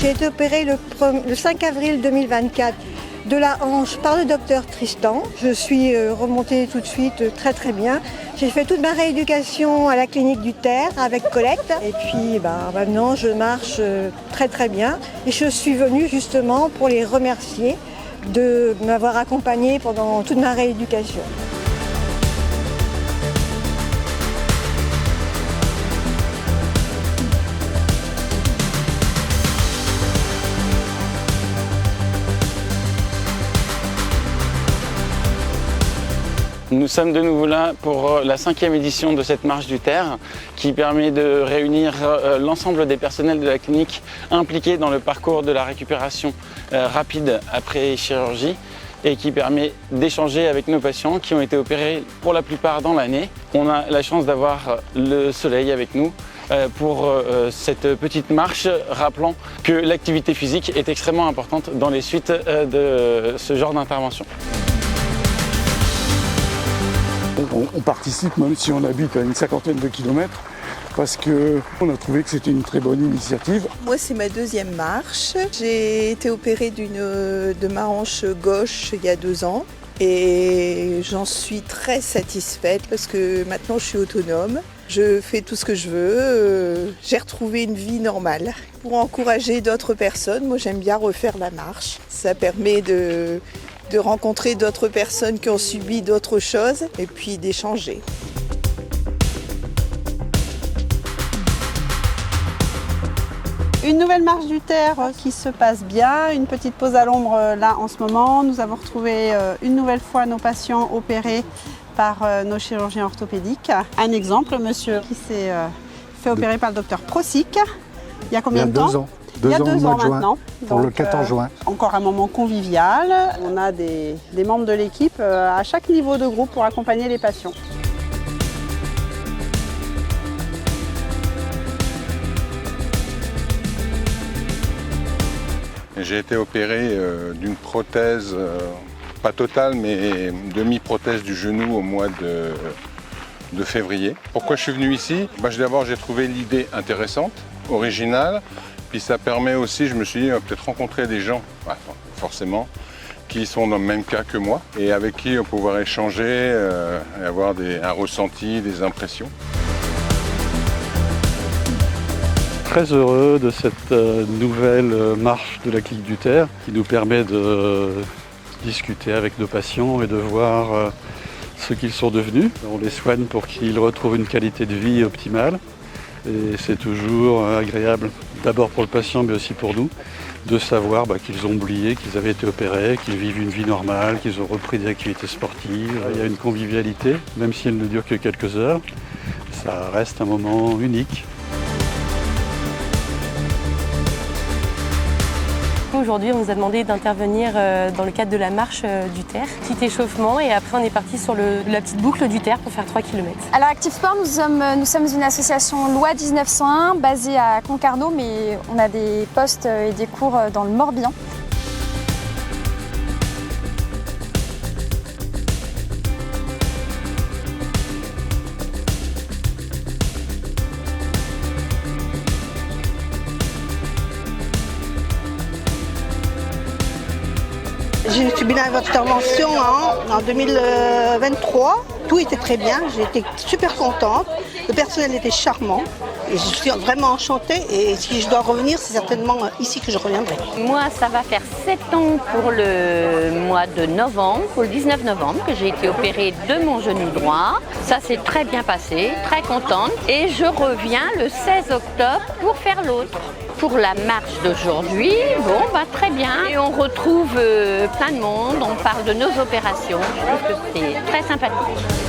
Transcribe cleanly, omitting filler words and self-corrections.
J'ai été opérée le 5 avril 2024 de la hanche par le docteur Tristan. Je suis remontée tout de suite très bien. J'ai fait toute ma rééducation à la clinique du Terre avec Colette. Et puis maintenant je marche très bien. Et je suis venue justement pour les remercier de m'avoir accompagnée pendant toute ma rééducation. Nous sommes de nouveau là pour la 5e édition de cette marche du Terre qui permet de réunir l'ensemble des personnels de la clinique impliqués dans le parcours de la récupération rapide après chirurgie et qui permet d'échanger avec nos patients qui ont été opérés pour la plupart dans l'année. On a la chance d'avoir le soleil avec nous pour cette petite marche rappelant que l'activité physique est extrêmement importante dans les suites de ce genre d'intervention. On participe même si on habite à une 50aine de kilomètres parce qu'on a trouvé que c'était une très bonne initiative. Moi, c'est ma 2e marche. J'ai été opérée de ma hanche gauche il y a 2 ans et j'en suis très satisfaite parce que maintenant je suis autonome. Je fais tout ce que je veux. J'ai retrouvé une vie normale. Pour encourager d'autres personnes, moi j'aime bien refaire la marche. Ça permet de rencontrer d'autres personnes qui ont subi d'autres choses et puis d'échanger. Une nouvelle marche du Terre qui se passe bien, une petite pause à l'ombre là en ce moment. Nous avons retrouvé une nouvelle fois nos patients opérés par nos chirurgiens orthopédiques. Un exemple, monsieur qui s'est fait opérer par le docteur Prosic. Il y a combien de temps ? 2 ans. Il y a 2 ans maintenant. Pour le 14 juin. Encore un moment convivial. On a des membres de l'équipe à chaque niveau de groupe pour accompagner les patients. J'ai été opéré d'une prothèse, pas totale, mais demi-prothèse du genou au mois de février. Pourquoi je suis venu ici ? D'abord, j'ai trouvé l'idée intéressante, originale. Puis ça permet aussi, je me suis dit, peut-être rencontrer des gens, forcément, qui sont dans le même cas que moi et avec qui on va pouvoir échanger et avoir un ressenti, des impressions. Très heureux de cette nouvelle marche de la clinique du Terre qui nous permet de discuter avec nos patients et de voir ce qu'ils sont devenus. On les soigne pour qu'ils retrouvent une qualité de vie optimale. Et c'est toujours agréable, d'abord pour le patient mais aussi pour nous, de savoir qu'ils ont oublié qu'ils avaient été opérés, qu'ils vivent une vie normale, qu'ils ont repris des activités sportives. Il y a une convivialité, même si elle ne dure que quelques heures, ça reste un moment unique. Aujourd'hui, on nous a demandé d'intervenir dans le cadre de la marche du Terre. Petit échauffement et après on est parti sur la petite boucle du Terre pour faire 3 km. Alors Active Sport, nous sommes une association loi 1901 basée à Concarneau, mais on a des postes et des cours dans le Morbihan. J'ai subi l'intervention en 2023. Tout était très bien, j'ai été super contente. Le personnel était charmant. Et je suis vraiment enchantée et si je dois revenir, c'est certainement ici que je reviendrai. Moi, ça va faire 7 ans pour le mois de novembre, pour le 19 novembre, que j'ai été opérée de mon genou droit. Ça s'est très bien passé, très contente. Et je reviens le 16 octobre pour faire l'autre. Pour la marche d'aujourd'hui, très bien. Et on retrouve plein de monde, on parle de nos opérations. Je trouve que c'est très sympathique.